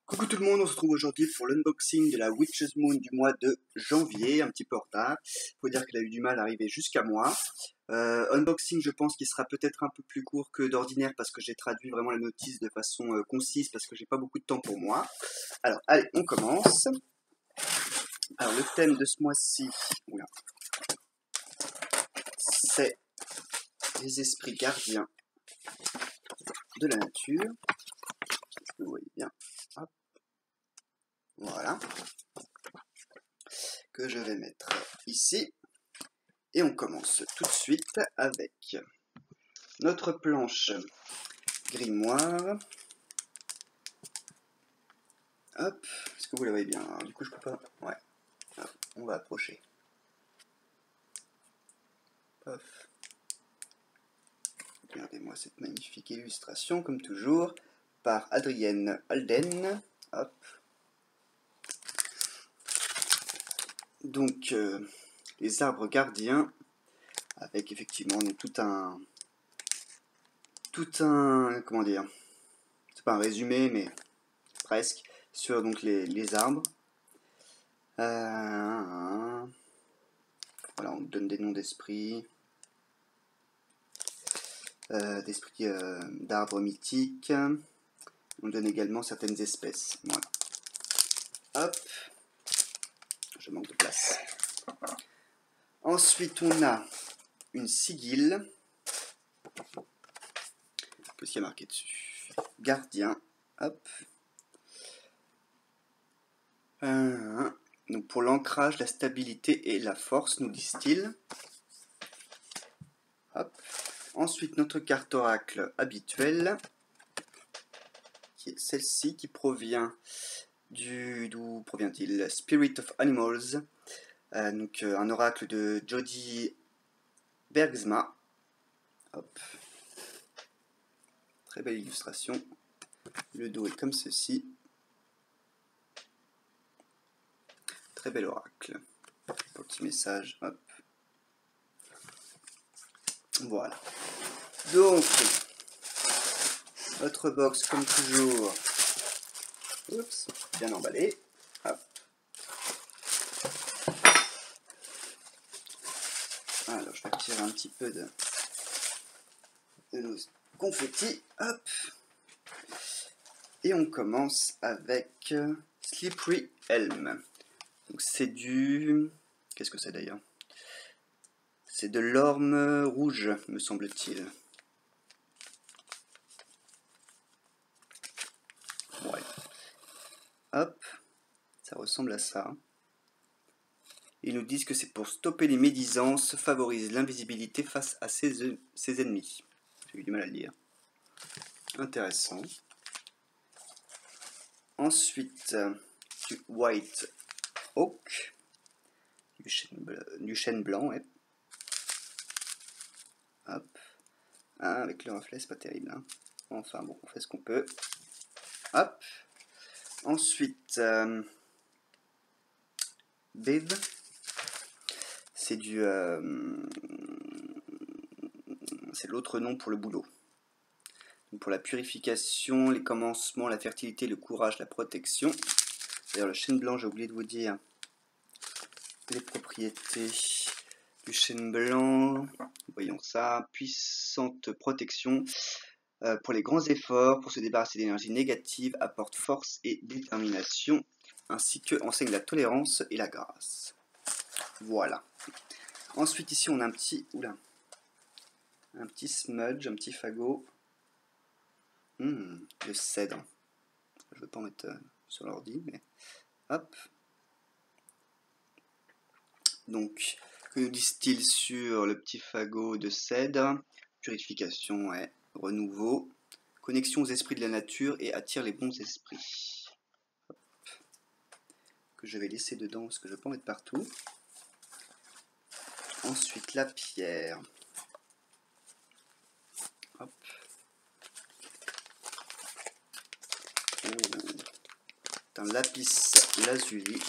Coucou tout le monde, on se retrouve aujourd'hui pour l'unboxing de la Witch's Moon du mois de janvier, un petit peu en retard. Faut dire qu'elle a eu du mal à arriver jusqu'à moi. Unboxing, je pense qu'il sera peut-être un peu plus court que d'ordinaire parce que j'ai traduit vraiment la notice de façon concise parce que j'ai pas beaucoup de temps pour moi. Alors, allez, on commence. Alors, le thème de ce mois-ci, c'est les esprits gardiens de la nature. Vous voyez bien. Hop. Voilà. Que je vais mettre ici. Et on commence tout de suite avec notre planche grimoire. Hop, est-ce que vous la voyez bien? Alors, du coup, je peux pas... Ouais, hop, on va approcher. Pof. Regardez-moi cette magnifique illustration, comme toujours, par Adrienne Alden. Hop. Donc, les arbres gardiens, avec effectivement tout un... Comment dire? C'est pas un résumé, mais presque, sur donc les arbres. Voilà, on donne des noms d'esprits, d'arbres mythiques. On donne également certaines espèces. Voilà. Hop, je manque de place. Ensuite, on a une sigille. Qu'est-ce qu'il y a marqué dessus? Gardien. Hop. Donc pour l'ancrage, la stabilité et la force, nous disent-ils. Hop. Ensuite, notre carte oracle habituelle, qui est celle-ci, qui provient d'où provient-il? Spirit of Animals. Donc un oracle de Jody Bergsma. Hop. Très belle illustration. Le dos est comme ceci. Très bel oracle. Petit message. Hop. Voilà. Donc, notre box comme toujours. Oups, bien emballé. Hop. Alors, je vais retirer un petit peu de nos confettis. Hop. Et on commence avec Slippery Elm. Donc c'est du... Qu'est-ce que c'est d'ailleurs? C'est de l'orme rouge, me semble-t-il. Ouais. Hop. Ça ressemble à ça. Ils nous disent que c'est pour stopper les médisances, favorise l'invisibilité face à ses ennemis. J'ai eu du mal à le lire. Intéressant. Ensuite, du White Oak, du chêne blanc, ouais. Hop. Ah, avec le reflet, c'est pas terrible. Hein. Enfin bon, on fait ce qu'on peut. Hop. Ensuite, Biv. C'est du... c'est l'autre nom pour le boulot. Donc pour la purification, les commencements, la fertilité, le courage, la protection. D'ailleurs, le chêne blanc, j'ai oublié de vous dire les propriétés du chêne blanc. Voyons ça. Puissante protection pour les grands efforts, pour se débarrasser d'énergie négative, apporte force et détermination, ainsi que enseigne la tolérance et la grâce. Voilà. Ensuite, ici, on a un petit... Oula. Un petit smudge, un petit fagot. Le cèdre. Je ne veux pas en mettre sur l'ordi, mais... Hop. Donc, que nous disent-ils sur le petit fagot de cèdre? Purification, ouais. Renouveau. Connexion aux esprits de la nature et attire les bons esprits. Hop. Que je vais laisser dedans parce que je ne veux pas en mettre partout. Ensuite, la pierre. Hop. Oh. C'est un lapis lazuli.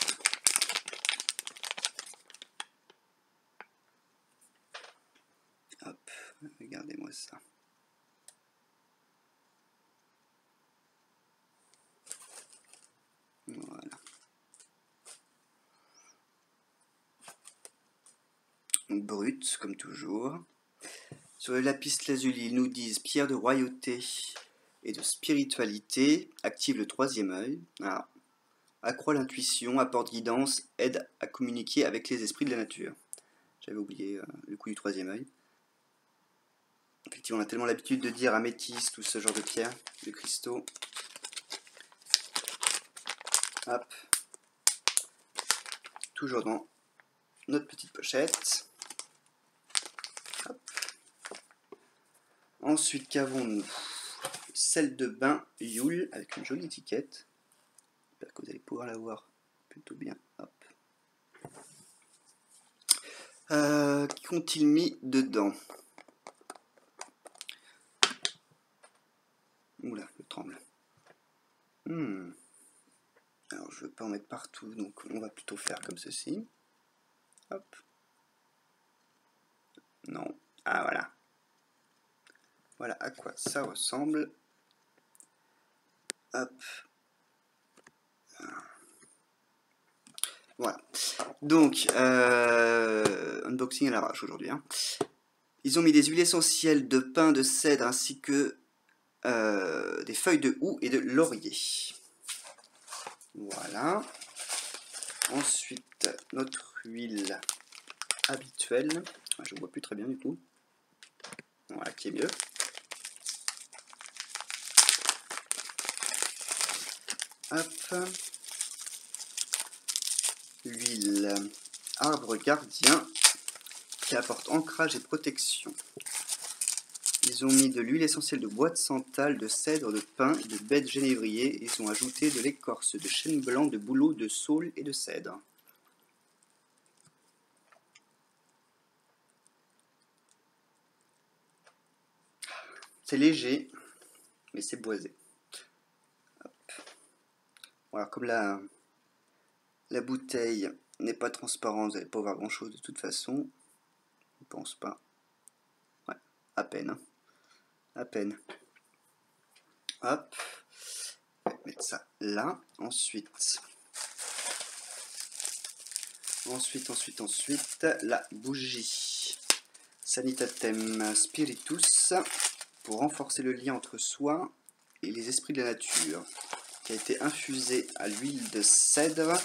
Hop, regardez-moi ça. donc brut, comme toujours. Sur le lapis lazuli, ils nous disent pierre de royauté et de spiritualité, active le 3e œil. Alors, accroît l'intuition, apporte guidance, aide à communiquer avec les esprits de la nature. J'avais oublié le coup du 3e œil. Effectivement, on a tellement l'habitude de dire améthyste, tout ce genre de pierres, de cristaux. Hop. Toujours dans notre petite pochette. Hop. Ensuite, qu'avons-nous? Sel de bain Yule avec une jolie étiquette. J'espère que vous allez pouvoir la voir plutôt bien. Hop. Qu'ont-ils mis dedans? Oula, je tremble. Alors, je ne veux pas en mettre partout, donc on va plutôt faire comme ceci. Hop. Non. Ah, voilà. Voilà à quoi ça ressemble. Hop. Voilà. Donc, unboxing à l'arrache aujourd'hui. Hein. Ils ont mis des huiles essentielles de pin, de cèdre, ainsi que des feuilles de houx et de laurier. Voilà. Ensuite, notre huile habituelle. Je ne vois plus très bien du coup. Voilà, qui est mieux. Hop. L'huile arbre gardien qui apporte ancrage et protection. Ils ont mis de l'huile essentielle de bois de santal, de cèdre, de pin, de baie de genévrier et ils ont ajouté de l'écorce de chêne blanc, de bouleau, de saule et de cèdre. C'est léger, mais c'est boisé. Hop. Voilà, comme la bouteille n'est pas transparente, vous n'allez pas voir grand chose de toute façon. Je ne pense pas. Ouais, à peine. Hein. À peine. Hop. Je vais mettre ça là. Ensuite, la bougie Sanitatem Spiritus pour renforcer le lien entre soi et les esprits de la nature, qui a été infusée à l'huile de cèdre,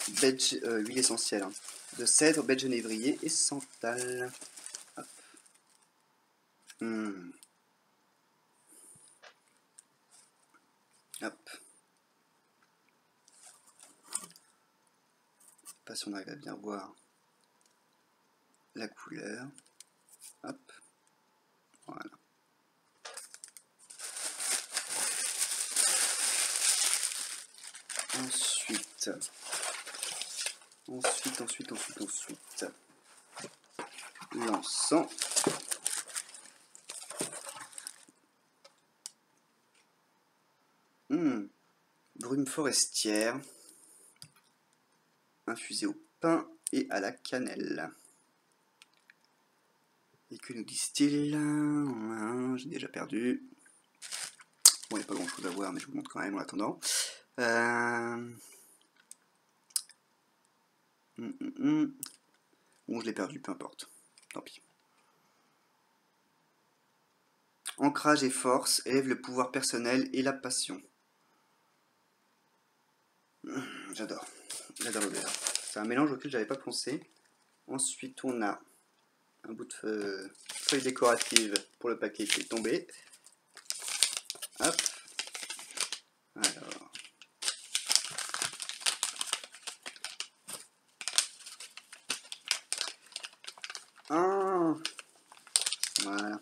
huile essentielle, hein, de cèdre, baie de genévrier et santal. Hop. Hop. Je sais pas si on arrive à bien voir la couleur. Hop. Voilà. Ensuite, l'encens. Brume forestière, infusée au pain et à la cannelle. Et que nous disent-ils? J'ai déjà perdu. Bon, il n'y a pas grand chose à voir, mais je vous montre quand même en attendant. Bon, je l'ai perdu, peu importe. Tant pis. Ancrage et force, élève le pouvoir personnel et la passion. J'adore. J'adore l'odeur. C'est un mélange auquel je n'avais pas pensé. Ensuite, on a un bout de feuille décorative pour le paquet qui est tombé. Hop. Alors. Voilà.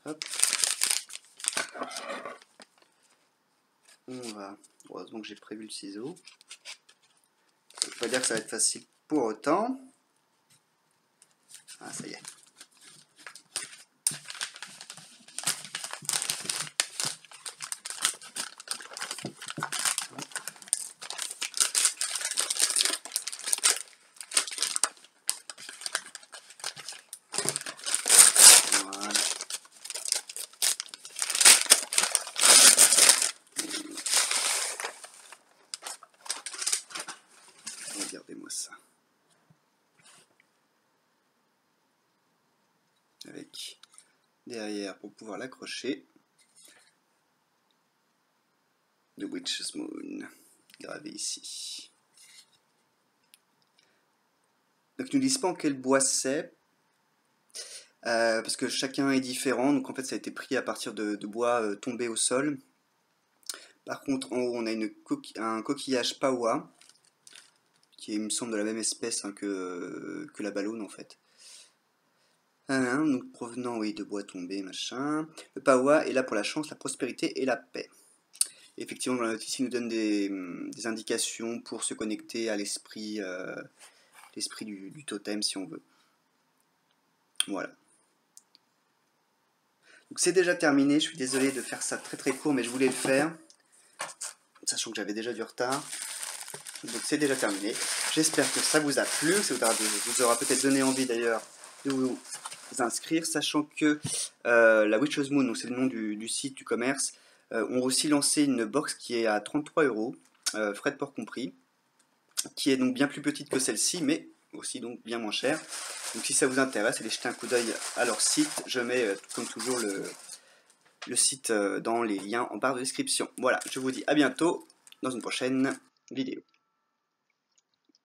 Hop. On va. Heureusement que j'ai prévu le ciseau. Ça ne veut pas dire que ça va être facile pour autant. Ah, ça y est. avec derrière pour pouvoir l'accrocher. The Witch's Moon, gravé ici. Donc ils ne nous disent pas en quel bois c'est, parce que chacun est différent, donc en fait ça a été pris à partir de bois tombés au sol. Par contre en haut on a un coquillage pawa, qui est, il me semble, de la même espèce hein, que la ballonne en fait. Donc provenant oui, de bois tombés, machin. Le pawa est là pour la chance, la prospérité et la paix. Et effectivement, dans la note ici, il nous donne des indications pour se connecter à l'esprit du totem si on veut. Voilà. Donc c'est déjà terminé, je suis désolé de faire ça très très court, mais je voulais le faire, sachant que j'avais déjà du retard. Donc c'est déjà terminé. J'espère que ça vous a plu, ça vous aura peut-être donné envie d'ailleurs de vous inscrire, sachant que la Witch's Moon, donc c'est le nom du site du commerce, ont aussi lancé une box qui est à 33 €, frais de port compris, qui est donc bien plus petite que celle-ci, mais aussi donc bien moins chère. Donc si ça vous intéresse, allez jeter un coup d'œil à leur site. Je mets comme toujours le site dans les liens en barre de description. Voilà, je vous dis à bientôt dans une prochaine vidéo.